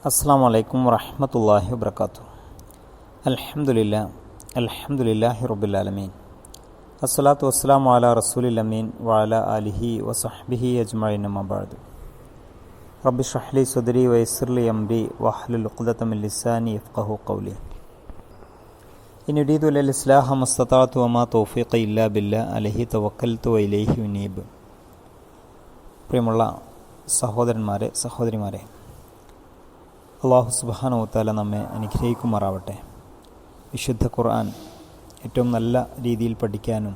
അസ്സാം വലൈക്കും വറഹ്മത്തുള്ളാഹി വബറകാതുഹു. അൽഹംദുലില്ലാഹി റബ്ബിൽ ആലമീൻ. അസ്സലാത്തു വസ്സലാമു അലാ റസൂലിൽ അമീൻ വഅലാ ആലിഹി വസഹ്ബിഹി അജ്മഈൻ. അമ്മാ ബഅദ്. റബ്ബി ഇശ്റഹ് ലി സദ്രി വയസ്സിർ ലി അംരി വഹ്ലുൽ ഉഖ്ദത മിൻ ലിസാനി യഫ്ഖഹു ഖൗലി. ഇൻ ഉരീദു ഇല്ലൽ ഇസ്ലാഹ മസ്തതഅതു വമാ തൗഫീഖി ഇല്ലാ ബില്ലാഹ് അലൈഹി തവക്കൽതു വഇലൈഹി ഉനീബ്. പ്രിയമുള്ള സഹോദരന്മാരെ, സഹോദരിമാരെ, അല്ലാഹു സുബ്ഹാനഹു വ തആല നമ്മെ അനുഗ്രഹിക്കുമാറാവട്ടെ. വിശുദ്ധ ഖുർആൻ ഏറ്റവും നല്ല രീതിയിൽ പഠിക്കാനും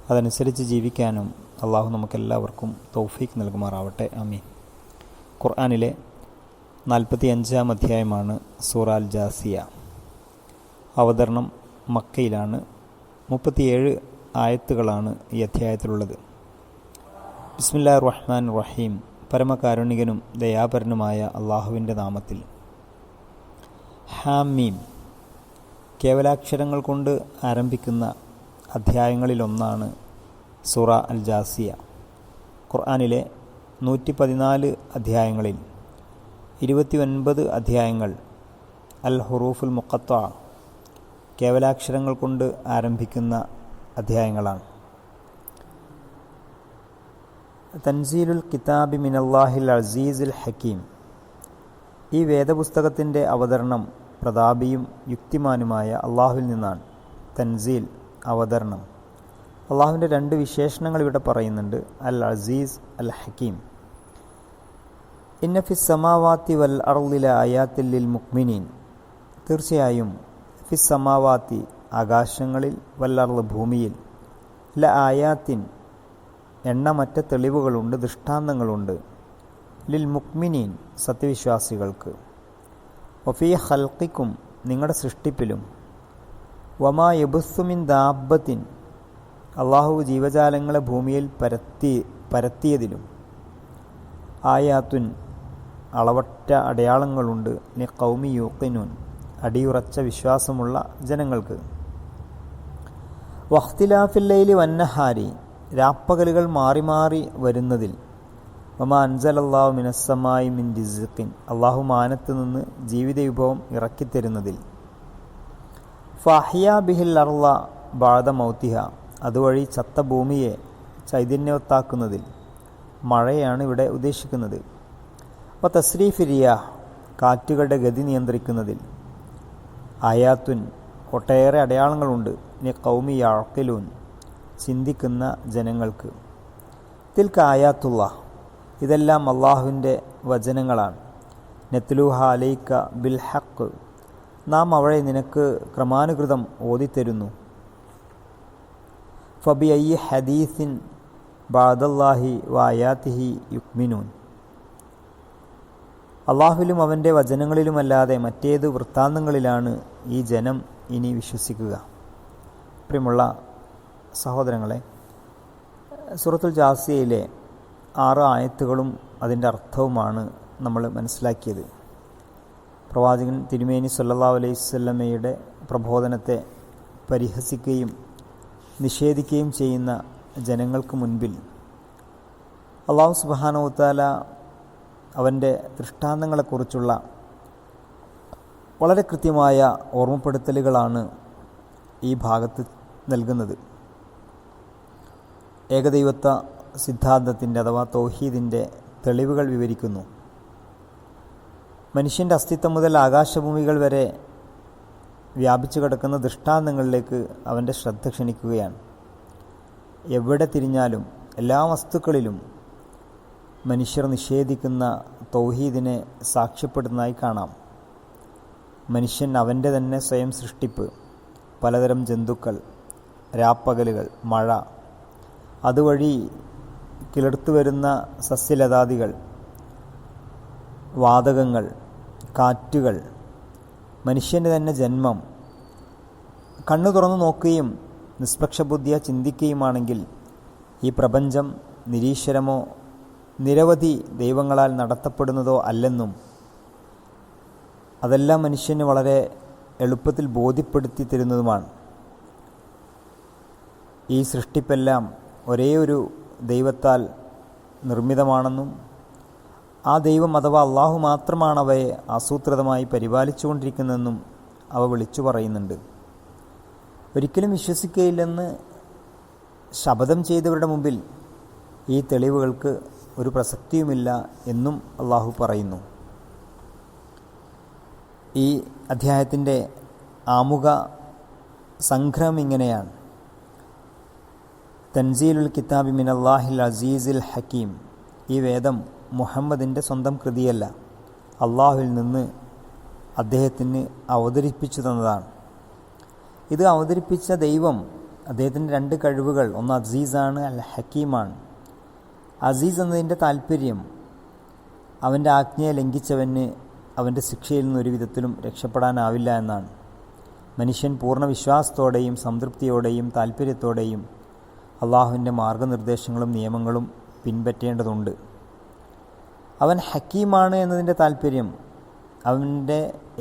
അതനുസരിച്ച് ജീവിക്കാനും അള്ളാഹു നമുക്കെല്ലാവർക്കും തൗഫീഖ് നൽകുമാറാവട്ടെ. ആമീൻ. ഖുർആനിലെ 45-ാം അധ്യായമാണ് സൂറ അൽ ജാസിയ. അവതരണം മക്കയിലാണ്. 37 ആയത്തുകളാണ് ഈ അധ്യായത്തിലുള്ളത്. ബിസ്മില്ലാഹിർ റഹ്മാനിർ റഹീം. പരമകാരുണികനും ദയാപരനുമായ അള്ളാഹുവിൻ്റെ നാമത്തിൽ. ഹാമീം. കേവലാക്ഷരങ്ങൾ കൊണ്ട് ആരംഭിക്കുന്ന അധ്യായങ്ങളിലൊന്നാണ് സൂറ അൽ ജാസിയ. ഖുർആനിലെ 114 അധ്യായങ്ങളിൽ 29 അധ്യായങ്ങൾ അൽ ഹുറൂഫുൽ മുഖത്തഅ, കേവലാക്ഷരങ്ങൾ കൊണ്ട് ആരംഭിക്കുന്ന അധ്യായങ്ങളാണ്. തൻസീലുൽ കിതാബി മിനല്ലാഹിൽ അസീസിൽ ഹക്കീം. ഈ വേദപുസ്തകത്തിൻ്റെ അവതരണം പ്രതാപിയും യുക്തിമാനുമായ അള്ളാഹുവിൽ നിന്നാണ്. തൻസീൽ, അവതരണം. അള്ളാഹുവിൻ്റെ 2 വിശേഷണങ്ങൾ ഇവിടെ പറയുന്നുണ്ട്: അൽ അസീസ്, അൽ ഹക്കീം. ഇന്ന ഫിസ് സമാവാത്തി വൽ അർളില ആയാത്തിൽ ലിൽ മുഅ്മിനീൻ. തീർച്ചയായും ഫിസ് സമാവാത്തി, ആകാശങ്ങളിൽ, വൽ അർള്, ഭൂമിയിൽ, ല ആയാത്തിൻ, എണ്ണമറ്റ തെളിവുകളുണ്ട്, ദൃഷ്ടാന്തങ്ങളുണ്ട്, ലിൽ മുഅ്മിനീൻ, സത്യവിശ്വാസികൾക്ക്, വഫീ ഖൽഖിക്കും, നിങ്ങളുടെ സൃഷ്ടിപ്പിലും, വമാ യബുസ്സു മിൻ ദാബത്തിൻ, അള്ളാഹു ജീവജാലങ്ങളെ ഭൂമിയിൽ പരത്തിയതിലും, ആയാത്തുൻ, അളവറ്റ അടയാളങ്ങളുണ്ട്, ലി ഖൗമി യൂഖിനൂൻ, അടിയുറച്ച വിശ്വാസമുള്ള ജനങ്ങൾക്ക്. വഖ്തിലാഫിൽ ലൈലി വന്നഹാരി, രാപ്പകലുകൾ മാറി മാറി വരുന്നതിൽ, വമാ അൻസലല്ലാഹു മിനസ്സമായി മിൻ റിസ്ഖിൻ, അള്ളാഹു മാനത്ത് നിന്ന് ജീവിതവിഭവം ഇറക്കിത്തരുന്നതിൽ, ഫഅഹ്യാ ബിഹിൽ അർള ബഅദ മൗതിഹ, അതുവഴി ചത്ത ഭൂമിയെ ചൈതന്യവത്താക്കുന്നതിൽ, മഴയാണ് ഇവിടെ ഉദ്ദേശിക്കുന്നത്. വ തസ്രീഫി റിയാഹ്, കാറ്റുകളുടെ ഗതി നിയന്ത്രിക്കുന്നതിൽ, ആയാത്തുൻ, ഒട്ടേറെ അടയാളങ്ങളുണ്ട്, ലി ഖൗമി യഅഖിലൂൻ, ചിന്തിക്കുന്ന ജനങ്ങൾക്ക്. തിൽക ആയാത്തുല്ലാഹ്, ഇതെല്ലാം അള്ളാഹുവിൻ്റെ വചനങ്ങളാണ്. നത്ലൂഹ അലൈക ബിൽ ഹഖ്, നാം അവളെ നിനക്ക് ക്രമാനുഗതം ഓതിത്തരുന്നു. ഫബി അയ്യി ഹദീസിൻ ബഅദല്ലാഹി വ ആയാതിഹി യുക്മിനൂൻ, അള്ളാഹുവിലും അവൻ്റെ വചനങ്ങളിലുമല്ലാതെ മറ്റേത് വൃത്താന്തങ്ങളിലാണ് ഈ ജനം ഇനി വിശ്വസിക്കുക. പ്രിയമുള്ള സഹോദരങ്ങളെ, സൂറത്തുൽ ജാസിയയിലെ 6 ആയത്തുകളും അതിൻ്റെ അർത്ഥവുമാണ് നമ്മൾ മനസ്സിലാക്കിയത്. പ്രവാചകൻ തിരുമേനി സല്ലല്ലാഹു അലൈഹി വസല്ലമയുടെ പ്രബോധനത്തെ പരിഹസിക്കുകയും നിഷേധിക്കുകയും ചെയ്യുന്ന ജനങ്ങൾക്ക് മുൻപിൽ അല്ലാഹു സുബ്ഹാനഹു വ തആല അവൻ്റെ ദൃഷ്ടാന്തങ്ങളെക്കുറിച്ചുള്ള വളരെ കൃത്യമായ ഓർമ്മപ്പെടുത്തലുകളാണ് ഈ ഭാഗത്ത് നൽകുന്നത്. ഏകദൈവത്വ സിദ്ധാന്തത്തിൻ്റെ അഥവാ തൗഹീദിൻ്റെ തെളിവുകൾ വിവരിക്കുന്നു. മനുഷ്യൻ്റെ അസ്തിത്വം മുതൽ ആകാശഭൂമികൾ വരെ വ്യാപിച്ചു കിടക്കുന്ന ദൃഷ്ടാന്തങ്ങളിലേക്ക് അവൻ്റെ ശ്രദ്ധ ക്ഷണിക്കുകയാണ്. എവിടെ തിരിഞ്ഞാലും എല്ലാ വസ്തുക്കളിലും മനുഷ്യർ നിഷേധിക്കുന്ന തൗഹീദിനെ സാക്ഷ്യപ്പെടുന്നതായി കാണാം. മനുഷ്യൻ അവൻ്റെ തന്നെ സ്വയം സൃഷ്ടിപ്പ്, പലതരം ജന്തുക്കൾ, രാപ്പകലുകൾ, മഴ, അതുവഴി കിളിർത്തു വരുന്ന സസ്യലതാദികൾ, വാതകങ്ങൾ, കാറ്റുകൾ, മനുഷ്യൻ്റെ തന്നെ ജന്മം, കണ്ണു തുറന്നു നോക്കുകയും നിഷ്പക്ഷബുദ്ധിയ ചിന്തിക്കുകയുമാണെങ്കിൽ ഈ പ്രപഞ്ചം നിരീശ്വരമോ നിരവധി ദൈവങ്ങളാൽ നടത്തപ്പെടുന്നതോ അല്ലെന്നും അതെല്ലാം മനുഷ്യന് വളരെ എളുപ്പത്തിൽ ബോധ്യപ്പെടുത്തി തരുന്നതുമാണ്. ഈ സൃഷ്ടിപ്പെല്ലാം ഒരേ ഒരു ദൈവത്താൽ നിർമ്മിതമാണെന്നും ആ ദൈവം അഥവാ അള്ളാഹു മാത്രമാണ് അവയെ ആസൂത്രിതമായി പരിപാലിച്ചുകൊണ്ടിരിക്കുന്നതെന്നും അവ വിളിച്ചു പറയുന്നുണ്ട്. ഒരിക്കലും വിശ്വസിക്കുകയില്ലെന്ന് ശപഥം ചെയ്തവരുടെ മുമ്പിൽ ഈ തെളിവുകൾക്ക് ഒരു പ്രസക്തിയുമില്ല എന്നും അള്ളാഹു പറയുന്നു. ഈ അധ്യായത്തിൻ്റെ ആമുഖ സംഗ്രഹം ഇങ്ങനെയാണ്: തൻസീലുൽ കിതാബി മിനല്ലാഹിൽ അസീസിൽ ഹക്കീം. ഈ വേദം മുഹമ്മദിൻ്റെ സ്വന്തം കൃതിയല്ല, അള്ളാഹുവിൽ നിന്ന് അദ്ദേഹത്തിന് അവതരിപ്പിച്ചു തന്നതാണ്. ഇത് അവതരിപ്പിച്ച ദൈവം, അദ്ദേഹത്തിൻ്റെ രണ്ട് കഴിവുകൾ, ഒന്ന് അസീസാണ്, അൽ ഹക്കീമാണ്. അസീസ് എന്നതിൻ്റെ താല്പര്യം അവൻ്റെ ആജ്ഞയെ ലംഘിച്ചവന് അവൻ്റെ ശിക്ഷയിൽ നിന്ന് ഒരു വിധത്തിലും രക്ഷപ്പെടാനാവില്ല എന്നാണ്. മനുഷ്യൻ പൂർണ്ണ വിശ്വാസത്തോടെയും സംതൃപ്തിയോടെയും താല്പര്യത്തോടെയും അള്ളാഹുവിൻ്റെ മാർഗനിർദ്ദേശങ്ങളും നിയമങ്ങളും പിൻപറ്റേണ്ടതുണ്ട്. അവൻ ഹക്കീമാണ് എന്നതിൻ്റെ താല്പര്യം അവൻ്റെ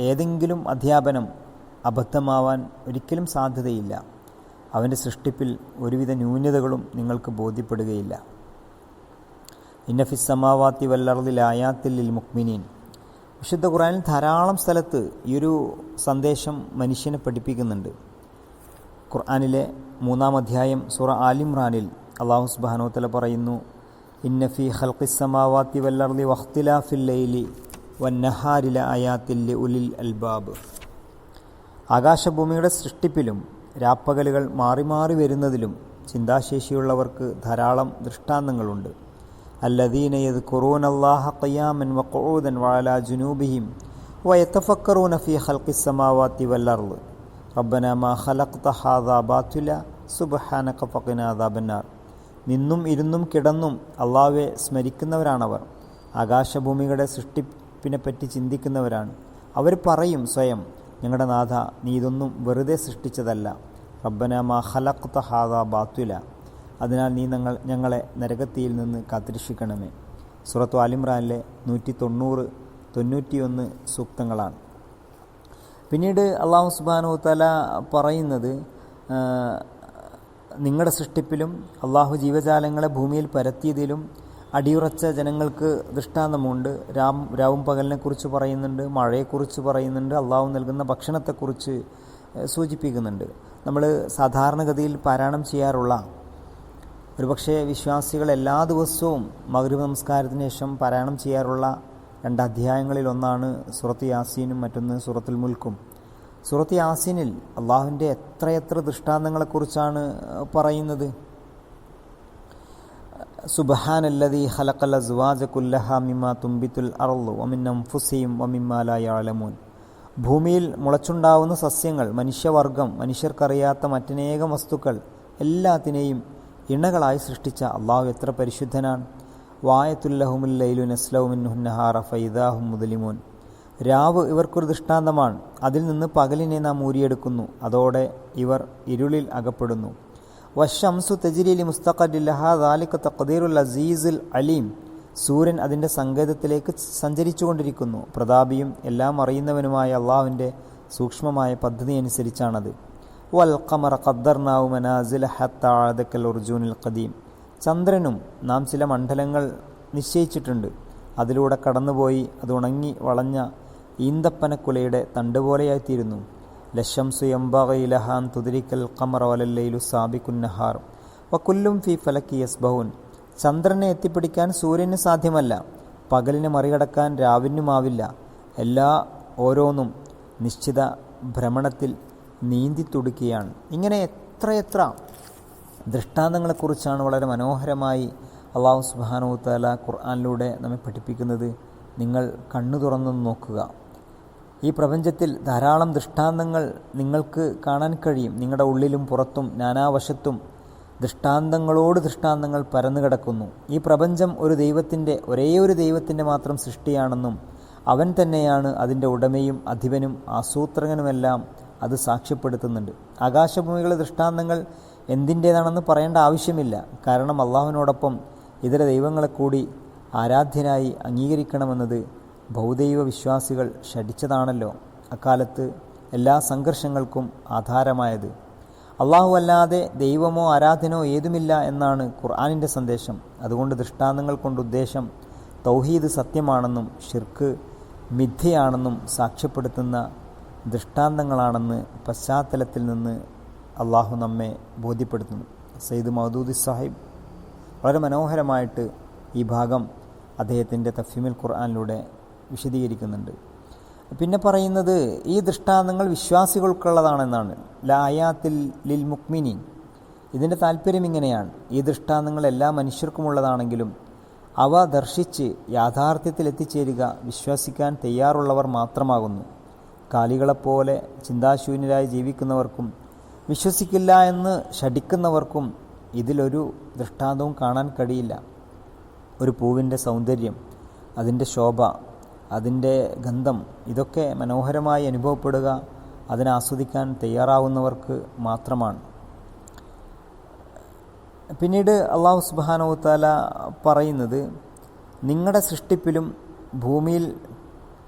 ഏതെങ്കിലും അധ്യാപനം അബദ്ധമാവാൻ ഒരിക്കലും സാധ്യതയില്ല. അവൻ്റെ സൃഷ്ടിപ്പിൽ ഒരുവിധ ന്യൂനതകളും നിങ്ങൾക്ക് ബോധ്യപ്പെടുകയില്ല. ഇന്ന ഫിസ് സമാവാത്തി വല്ലർദിൽ ആയാത്തിൽ ലിൽ മുഅ്മിനീൻ. വിശുദ്ധ ഖുർആനിൽ ധാരാളം സ്ഥലത്ത് ഈ ഒരു സന്ദേശം മനുഷ്യനെ പഠിപ്പിക്കുന്നുണ്ട്. ഖുർആനിലെ 3-ാം അധ്യായം സൂറ ആലിമ്രാനിൽ അല്ലാഹു സുബ്ഹാനഹു വ തആല പറയുന്നു: ഇന്ന ഫീ ഖൽഖിസ് സമാവാത്തി വല്ലർദി വഖ്തിലാഫിൽ ലൈലി വന്നഹാരി ലആയാത്തിൽ ലിഉലിൽ അൽബാബ്. ആകാശഭൂമിയുടെ സൃഷ്ടിപ്പിലും രാപ്പകലുകൾ മാറി മാറി വരുന്നതിലും ചിന്താശേഷിയുള്ളവർക്ക് ധാരാളം ദൃഷ്ടാന്തങ്ങളുണ്ട്. അല്ലദീന യദ്കുറൂനല്ലാഹ ഖിയാമൻ വഖുഊദൻ വഅലാ ജുനൂബിഹിം വയതഫക്കറൂന ഫീ ഖൽഖിസ് സമാവാത്തി വല്ലർദ് റബ്ബനാ മാ ഖലഖ്ത ഹാദാ ബാതില സുബ്ഹാനക ഫഖിനാ അദാബന്നാർ. നിന്നും ഇരുന്നും കിടന്നും അള്ളാഹുവെ സ്മരിക്കുന്നവരാണവർ. ആകാശഭൂമികളുടെ സൃഷ്ടിപ്പിനെപ്പറ്റി ചിന്തിക്കുന്നവരാണ്. അവർ പറയും സ്വയം: ഞങ്ങളുടെ നാഥ, നീ ഇതൊന്നും വെറുതെ സൃഷ്ടിച്ചതല്ല. റബ്ബനാ മാ ഖലഖ്ത ഹാദാ ബാതില. അതിനാൽ നീ ഞങ്ങളെ നരകത്തിയിൽ നിന്ന് കാത്തിരക്ഷിക്കണമേ. സൂറത്ത് ആലിമ്രാനിലെ 190-91 സൂക്തങ്ങളാണ്. പിന്നീട് അല്ലാഹു സുബ്ഹാനഹു വ തആല പറയുന്നത്, നിങ്ങളുടെ സൃഷ്ടിപ്പിലും അള്ളാഹു ജീവജാലങ്ങളെ ഭൂമിയിൽ പരത്തിയതിലും അടിയുറച്ച ജനങ്ങൾക്ക് ദൃഷ്ടാന്തമുണ്ട്. രാവും പകലിനെക്കുറിച്ച് പറയുന്നുണ്ട്, മഴയെക്കുറിച്ച് പറയുന്നുണ്ട്, അള്ളാഹു നൽകുന്ന ഭക്ഷണത്തെക്കുറിച്ച് സൂചിപ്പിക്കുന്നുണ്ട്. നമ്മൾ സാധാരണഗതിയിൽ പാരായണം ചെയ്യാറുള്ള, ഒരുപക്ഷെ വിശ്വാസികൾ എല്ലാ ദിവസവും മഗ്‌രിബ് നമസ്കാരത്തിന് ശേഷം പാരായണം ചെയ്യാറുള്ള 2 അധ്യായങ്ങളിൽ ഒന്നാണ് സൂറത്ത് യാസീനും മറ്റൊന്ന് സൂറത്തുൽ മുൽക്കും. സൂറത്ത് യാസീനിൽ അള്ളാഹുവിൻ്റെ എത്രയെത്ര ദൃഷ്ടാന്തങ്ങളെക്കുറിച്ചാണ് പറയുന്നത്. സുബ്ഹാനല്ലദീ ഖലഖൽ അസ്വാജ കുല്ലഹാ മിമ്മാ തുംബിതുൽ അർളു വമിൻ അൻഫുസിഹിം വമിമ്മാ ലാ യഅലമൂൻ. ഭൂമിയിൽ മുളച്ചുണ്ടാവുന്ന സസ്യങ്ങൾ, മനുഷ്യവർഗം, മനുഷ്യർക്കറിയാത്ത മറ്റനേകം വസ്തുക്കൾ എല്ലാത്തിനെയും ഇണകളായി സൃഷ്ടിച്ച അള്ളാഹു എത്ര പരിശുദ്ധനാണ്. വായത്തുല്ലഹുമുൽ ലൈലു നസ്ലഉ മിൻഹു നഹാറ ഫൈദാഹും മുദ്ലിമൂൻ. രാവ് ഇവർക്കൊരു ദൃഷ്ടാന്തമാണ്, അതിൽ നിന്ന് പകലിനെ നാം ഊരിയെടുക്കുന്നു, അതോടെ ഇവർ ഇരുളിൽ അകപ്പെടുന്നു. വശംസു തജ്രി ലിമുസ്തഖറിൻ ലഹാ ദാലിക തഖ്ദീറുൽ അസീസുൽ അലീം. സൂര്യൻ അതിൻ്റെ സങ്കേതത്തിലേക്ക് സഞ്ചരിച്ചുകൊണ്ടിരിക്കുന്നു. പ്രതാപിയും എല്ലാം അറിയുന്നവനുമായ അള്ളാഹുവിൻ്റെ സൂക്ഷ്മമായ പദ്ധതി അനുസരിച്ചാണത്. വൽ ഖമറ ഖദ്ദർനാഹു മനാസില ഹത്താ അഅദ കൽ ഉർജൂനിൽ ഖദീം. ചന്ദ്രനും നാം ചില മണ്ഡലങ്ങൾ നിശ്ചയിച്ചിട്ടുണ്ട്, അതിലൂടെ കടന്നുപോയി അത് ഉണങ്ങി വളഞ്ഞ ഈന്തപ്പനക്കുലയുടെ തണ്ട് പോലെയായിത്തീരുന്നു. ലശംസു യംബഗി ലഹാ അൻ തുദ്രിക്കൽ ഖമറ വലൽ ലൈലു സാബിഖുൻ നഹാർ വകുല്ലും ഫീ ഫലകി യസ്ബഹൂൻ. ചന്ദ്രനെ എത്തിപ്പിടിക്കാൻ സൂര്യന് സാധ്യമല്ല, പകലിനെ മറികടക്കാൻ രാവിനുമാവില്ല. ഓരോന്നും നിശ്ചിത ഭ്രമണത്തിൽ നീന്തിത്തുടിക്കുകയാണ്. ഇങ്ങനെ എത്രയെത്ര ദൃഷ്ടാന്തങ്ങളെക്കുറിച്ചാണ് വളരെ മനോഹരമായി അല്ലാഹു സുബ്ഹാനഹു വ തആല ഖുർആനിലൂടെ നമ്മെ പഠിപ്പിക്കുന്നത്. നിങ്ങൾ കണ്ണു തുറന്നു നോക്കുക. ഈ പ്രപഞ്ചത്തിൽ ധാരാളം ദൃഷ്ടാന്തങ്ങൾ നിങ്ങൾക്ക് കാണാൻ കഴിയും. നിങ്ങളുടെ ഉള്ളിലും പുറത്തും നാനാവശത്തും ദൃഷ്ടാന്തങ്ങളോട് ദൃഷ്ടാന്തങ്ങൾ പരന്നു കിടക്കുന്നു. ഈ പ്രപഞ്ചം ഒരു ദൈവത്തിൻ്റെ, ഒരേയൊരു ദൈവത്തിൻ്റെ മാത്രം സൃഷ്ടിയാണെന്നും അവൻ തന്നെയാണ് അതിൻ്റെ ഉടമയും അധിപനും ആസൂത്രകനുമെല്ലാം അത് സാക്ഷ്യപ്പെടുത്തുന്നുണ്ട്. ആകാശഭൂമികളുടെ ദൃഷ്ടാന്തങ്ങൾ എന്തിൻ്റേതാണെന്ന് പറയേണ്ട ആവശ്യമില്ല. കാരണം അള്ളാഹുവിനോടൊപ്പം ഇതര ദൈവങ്ങളെ കൂടി ആരാധ്യനായി അംഗീകരിക്കണമെന്നത് ബഹുദൈവ വിശ്വാസികൾ ശഠിച്ചതാണല്ലോ അക്കാലത്ത് എല്ലാ സംഘർഷങ്ങൾക്കും ആധാരമായത്. അള്ളാഹു അല്ലാതെ ദൈവമോ ആരാധനയോ ഏതുമില്ല എന്നാണ് ഖുർആനിൻ്റെ സന്ദേശം. അതുകൊണ്ട് ദൃഷ്ടാന്തങ്ങൾ കൊണ്ട് ഉദ്ദേശം തൗഹീദ് സത്യമാണെന്നും ഷിർക്ക് മിഥ്യയാണെന്നും സാക്ഷ്യപ്പെടുത്തുന്ന ദൃഷ്ടാന്തങ്ങളാണെന്ന് പശ്ചാത്തലത്തിൽ നിന്ന് അള്ളാഹു നമ്മെ ബോധ്യപ്പെടുത്തുന്നു. സയ്യിദ് മൗദൂദി സാഹിബ് വളരെ മനോഹരമായിട്ട് ഈ ഭാഗം അദ്ദേഹത്തിൻ്റെ തഫ്ഹീമുൽ ഖുർആനിലൂടെ വിശദീകരിക്കുന്നുണ്ട്. പിന്നെ പറയുന്നത് ഈ ദൃഷ്ടാന്തങ്ങൾ വിശ്വാസികൾക്കുള്ളതാണെന്നാണ്. ലായാത്തിൽ ലിൽ മുക്മിനീൻ. ഇതിൻ്റെ താല്പര്യം ഇങ്ങനെയാണ്: ഈ ദൃഷ്ടാന്തങ്ങൾ എല്ലാ മനുഷ്യർക്കുമുള്ളതാണെങ്കിലും അവ ദർശിച്ച് യാഥാർത്ഥ്യത്തിൽ എത്തിച്ചേരുക വിശ്വസിക്കാൻ തയ്യാറുള്ളവർ മാത്രമാകുന്നു. കാലികളെപ്പോലെ ചിന്താശൂന്യരായി ജീവിക്കുന്നവർക്കും വിശ്വസിക്കില്ല എന്ന് ശഠിക്കുന്നവർക്കും ഇതിലൊരു ദൃഷ്ടാന്തവും കാണാൻ കഴിയില്ല. ഒരു പൂവിൻ്റെ സൗന്ദര്യം, അതിൻ്റെ ശോഭ, അതിൻ്റെ ഗന്ധം, ഇതൊക്കെ മനോഹരമായി അനുഭവപ്പെടുക അതിനെ ആസ്വദിക്കാൻ തയ്യാറാവുന്നവർക്ക് മാത്രമാണ്. പിന്നീട് അല്ലാഹു സുബ്ഹാനഹു വ തആല പറയുന്നത്, നിങ്ങളുടെ സൃഷ്ടിപ്പിലും ഭൂമിയിൽ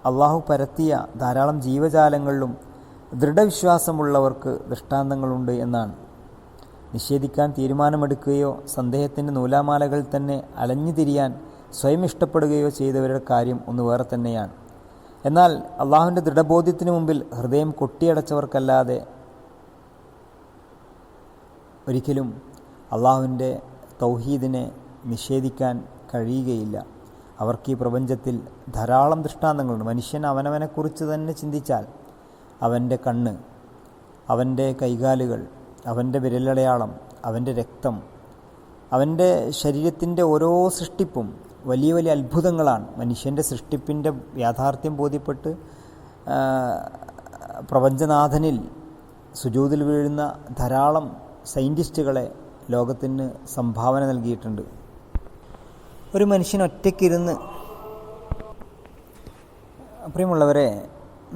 അള്ളാഹു പരത്തിയ ധാരാളം ജീവജാലങ്ങളിലും ദൃഢവിശ്വാസമുള്ളവർക്ക് ദൃഷ്ടാന്തങ്ങളുണ്ട് എന്നാണ്. നിഷേധിക്കാൻ തീരുമാനമെടുക്കുകയോ സന്ദേഹത്തിൻ്റെ നൂലാമാലകൾ തന്നെ അലഞ്ഞു തിരിയാൻ സ്വയം ഇഷ്ടപ്പെടുകയോ ചെയ്തവരുടെ കാര്യം ഒന്ന് വേറെ തന്നെയാണ്. എന്നാൽ അള്ളാഹുവിൻ്റെ ദൃഢബോധ്യത്തിനു മുമ്പിൽ ഹൃദയം കൊട്ടിയടച്ചവർക്കല്ലാതെ ഒരിക്കലും അള്ളാഹുവിൻ്റെ തൗഹീദിനെ നിഷേധിക്കാൻ കഴിയുകയില്ല. അവർക്ക് ഈ പ്രപഞ്ചത്തിൽ ധാരാളം ദൃഷ്ടാന്തങ്ങളുണ്ട്. മനുഷ്യൻ അവനവനെക്കുറിച്ച് തന്നെ ചിന്തിച്ചാൽ അവൻ്റെ കണ്ണ്, അവൻ്റെ കൈകാലുകൾ, അവൻ്റെ വിരലടയാളം, അവൻ്റെ രക്തം, അവൻ്റെ ശരീരത്തിൻ്റെ ഓരോ സൃഷ്ടിപ്പും വലിയ വലിയ അത്ഭുതങ്ങളാണ്. മനുഷ്യൻ്റെ സൃഷ്ടിപ്പിൻ്റെ യാഥാർത്ഥ്യം ബോധ്യപ്പെട്ട് പ്രപഞ്ചനാഥനിൽ സുജൂദിൽ വീഴുന്ന ധാരാളം സയൻറ്റിസ്റ്റുകളെ ലോകത്തിന് സംഭാവന നൽകിയിട്ടുണ്ട്. ഒരു മനുഷ്യൻ ഒറ്റയ്ക്കിരുന്ന്, പ്രിയമുള്ളവരെ,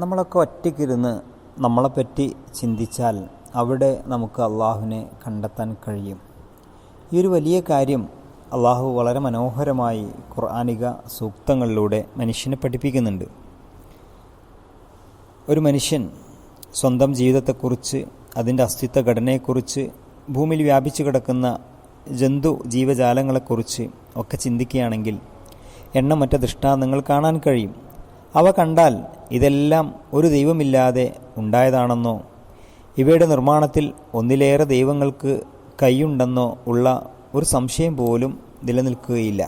നമ്മളൊക്കെ ഒറ്റയ്ക്കിരുന്ന് നമ്മളെപ്പറ്റി ചിന്തിച്ചാൽ അവിടെ നമുക്ക് അള്ളാഹുവിനെ കണ്ടെത്താൻ കഴിയും. ഈ ഒരു വലിയ കാര്യം അള്ളാഹു വളരെ മനോഹരമായി ഖുർആനിക സൂക്തങ്ങളിലൂടെ മനുഷ്യനെ പഠിപ്പിക്കുന്നുണ്ട്. ഒരു മനുഷ്യൻ സ്വന്തം ജീവിതത്തെക്കുറിച്ച്, അതിൻ്റെ അസ്തിത്വ ഘടനയെക്കുറിച്ച്, ഭൂമിയിൽ വ്യാപിച്ചു കിടക്കുന്ന ജന്തു ജീവജാലങ്ങളെക്കുറിച്ച് ഒക്കെ ചിന്തിക്കുകയാണെങ്കിൽ എണ്ണമറ്റ ദൃഷ്ടാന്തങ്ങൾ കാണാൻ കഴിയും. അവ കണ്ടാൽ ഇതെല്ലാം ഒരു ദൈവമില്ലാതെ ഉണ്ടായതാണെന്നോ ഇവയുടെ നിർമ്മാണത്തിൽ ഒന്നിലേറെ ദൈവങ്ങൾക്ക് കൈയുണ്ടെന്നോ ഉള്ള ഒരു സംശയം പോലും നിലനിൽക്കുകയില്ല.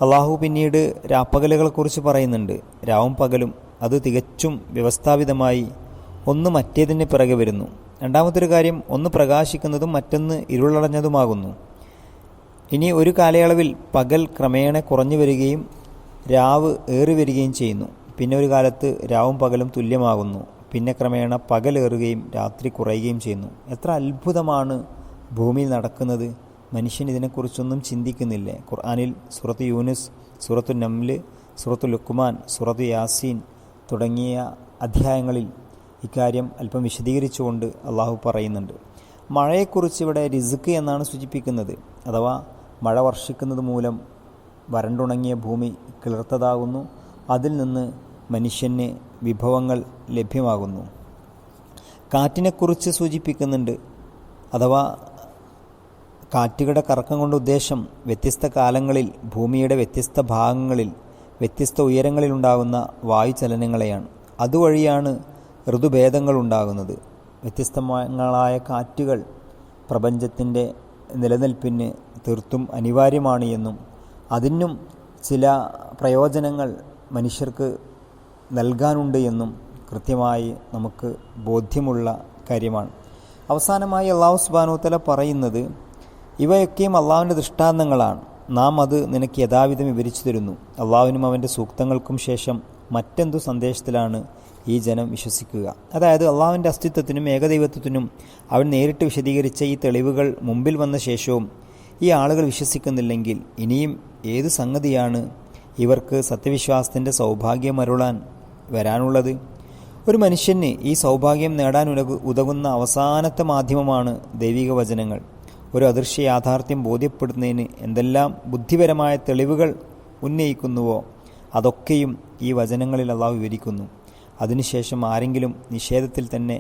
അള്ളാഹു പിന്നീട് രാപ്പകലുകളെക്കുറിച്ച് പറയുന്നുണ്ട്. രാവും പകലും അത് തികച്ചും വ്യവസ്ഥാപിതമായി ഒന്ന് മറ്റേതിന് പിറകെ വരുന്നു. രണ്ടാമതൊരു കാര്യം, ഒന്ന് പ്രകാശിക്കുന്നതും മറ്റൊന്ന് ഇരുളടഞ്ഞതുമാകുന്നു. ഇനി ഒരു കാലയളവിൽ പകൽ ക്രമേണ കുറഞ്ഞു വരികയും രാവ് ഏറി വരികയും ചെയ്യുന്നു. പിന്നെ ഒരു കാലത്ത് രാവും പകലും തുല്യമാകുന്നു. പിന്നെ ക്രമേണ പകലേറുകയും രാത്രി കുറയുകയും ചെയ്യുന്നു. എത്ര അത്ഭുതമാണ് ഭൂമിയിൽ നടക്കുന്നത്! മനുഷ്യൻ ഇതിനെക്കുറിച്ചൊന്നും ചിന്തിക്കുന്നില്ലേ? ഖുർആനിൽ സൂറത്ത് യൂനുസ്, സൂറത്തു നംല്, സൂറത്തു ലുക്മാൻ, സൂറത്തു യാസീൻ തുടങ്ങിയ അധ്യായങ്ങളിൽ ഇക്കാര്യം അല്പം വിശദീകരിച്ചുകൊണ്ട് അള്ളാഹു പറയുന്നുണ്ട്. മഴയെക്കുറിച്ച് ഇവിടെ റിസ്ക് എന്നാണ് സൂചിപ്പിക്കുന്നത്. അഥവാ മഴ വർഷിക്കുന്നത് മൂലം വരണ്ടുണങ്ങിയ ഭൂമി കിളിർത്തതാകുന്നു. അതിൽ നിന്ന് മനുഷ്യന് വിഭവങ്ങൾ ലഭ്യമാകുന്നു. കാറ്റിനെക്കുറിച്ച് സൂചിപ്പിക്കുന്നുണ്ട്. അഥവാ കാറ്റുകളുടെ കറക്കം കൊണ്ട് ഉദ്ദേശം വ്യത്യസ്ത കാലങ്ങളിൽ ഭൂമിയുടെ വ്യത്യസ്ത ഭാഗങ്ങളിൽ വ്യത്യസ്ത ഉയരങ്ങളിലുണ്ടാകുന്ന വായുചലനങ്ങളെയാണ്. അതുവഴിയാണ് ഋതുഭേദങ്ങൾ ഉണ്ടാകുന്നത്. വ്യത്യസ്തങ്ങളായ കാറ്റുകൾ പ്രപഞ്ചത്തിൻ്റെ നിലനിൽപ്പിന് തീർത്തും അനിവാര്യമാണ് എന്നും അതിനും ചില പ്രയോജനങ്ങൾ മനുഷ്യർക്ക് നൽകാനുണ്ട് എന്നും കൃത്യമായി നമുക്ക് ബോധ്യമുള്ള കാര്യമാണ്. അവസാനമായി അല്ലാഹു സുബ്ഹാനഹു വ തആല പറയുന്നത്, ഇവയൊക്കെയും അള്ളാഹുവിൻ്റെ ദൃഷ്ടാന്തങ്ങളാണ്, നാം അത് നിനക്ക് യഥാവിധം വിവരിച്ചു തരുന്നു. അള്ളാഹുവിനും അവൻ്റെ സൂക്തങ്ങൾക്കും ശേഷം മറ്റെന്തു സന്ദേശത്തിലാണ് ഈ ജനം വിശ്വസിക്കുക? അതായത് അള്ളാഹുവിൻ്റെ അസ്തിത്വത്തിനും ഏകദൈവത്വത്തിനും അവൻ നേരിട്ട് വിശദീകരിച്ച ഈ തെളിവുകൾ മുമ്പിൽ വന്ന ശേഷവും ഈ ആളുകൾ വിശ്വസിക്കുന്നില്ലെങ്കിൽ ഇനിയും ഏത് സംഗതിയാണ് ഇവർക്ക് സത്യവിശ്വാസത്തിൻ്റെ സൗഭാഗ്യം അരുളാൻ വരാനുള്ളത്? ഒരു മനുഷ്യന് ഈ സൗഭാഗ്യം നേടാൻ ഉതകുന്ന അവസാനത്തെ മാധ്യമമാണ് ദൈവിക വചനങ്ങൾ. ഒരു അദൃശ്യ യാഥാർത്ഥ്യം ബോധ്യപ്പെടുന്നതിന് എന്തെല്ലാം ബുദ്ധിപരമായ തെളിവുകൾ ഉന്നയിക്കുന്നുവോ അതൊക്കെയും ഈ വചനങ്ങളിൽ അള്ളാഹു വിവരിക്കുന്നു. അതിനുശേഷം ആരെങ്കിലും നിഷേധത്തിൽ തന്നെ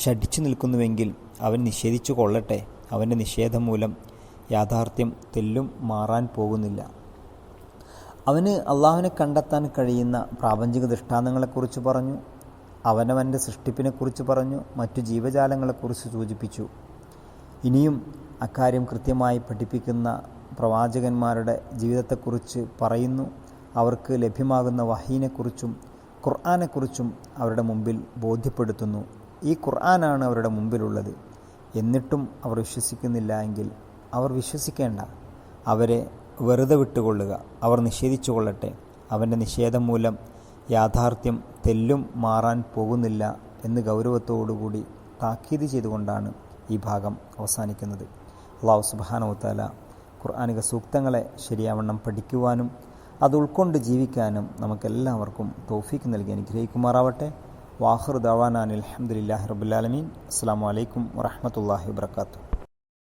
ശഠിച്ചു നിൽക്കുന്നുവെങ്കിൽ അവൻ നിഷേധിച്ചു കൊള്ളട്ടെ. അവൻ്റെ നിഷേധം മൂലം യാഥാർത്ഥ്യം തെല്ലും മാറാൻ പോകുന്നില്ല. അവന് അള്ളാഹുവിനെ കണ്ടെത്താൻ കഴിയുന്ന പ്രാപഞ്ചിക ദൃഷ്ടാന്തങ്ങളെക്കുറിച്ച് പറഞ്ഞു, അവനവൻ്റെ സൃഷ്ടിപ്പിനെക്കുറിച്ച് പറഞ്ഞു, മറ്റു ജീവജാലങ്ങളെക്കുറിച്ച് സൂചിപ്പിച്ചു. ഇനിയും അക്കാര്യം കൃത്യമായി പഠിപ്പിക്കുന്ന പ്രവാചകന്മാരുടെ ജീവിതത്തെക്കുറിച്ച് പറയുന്നു. അവർക്ക് ലഭ്യമാകുന്ന വഹീനെക്കുറിച്ചും ഖുർആനെക്കുറിച്ചും അവരുടെ മുമ്പിൽ ബോധ്യപ്പെടുത്തുന്നു. ഈ ഖുർആനാണ് അവരുടെ മുമ്പിലുള്ളത്. എന്നിട്ടും അവർ വിശ്വസിക്കുന്നില്ല എങ്കിൽ അവർ വിശ്വസിക്കേണ്ട, അവരെ വെറുതെ വിട്ടുകൊള്ളുക, അവർ നിഷേധിച്ചു കൊള്ളട്ടെ. അവൻ്റെ നിഷേധം മൂലം യാഥാർത്ഥ്യം തെല്ലും മാറാൻ പോകുന്നില്ല എന്ന് ഗൗരവത്തോടുകൂടി താക്കീത് ചെയ്തുകൊണ്ടാണ് ഈ ഭാഗം അവസാനിക്കുന്നത്. അല്ലാഹു സുബ്ഹാനഹു വ തആല ഖുർആനിക സൂക്തങ്ങളെ ശരിയാവണ്ണം പഠിക്കുവാനും അത് ഉൾക്കൊണ്ട് ജീവിക്കാനും നമുക്കെല്ലാവർക്കും തൗഫീക്ക് നൽകി അനുഗ്രഹിക്കുമാറാവട്ടെ. വാഖിറു ദഅവാനാ അൽഹംദുലില്ലാഹി റബ്ബിൽ ആലമീൻ. അസ്സലാമു അലൈക്കും വറഹ്മത്തുള്ളാഹി വബറകാതുഹു.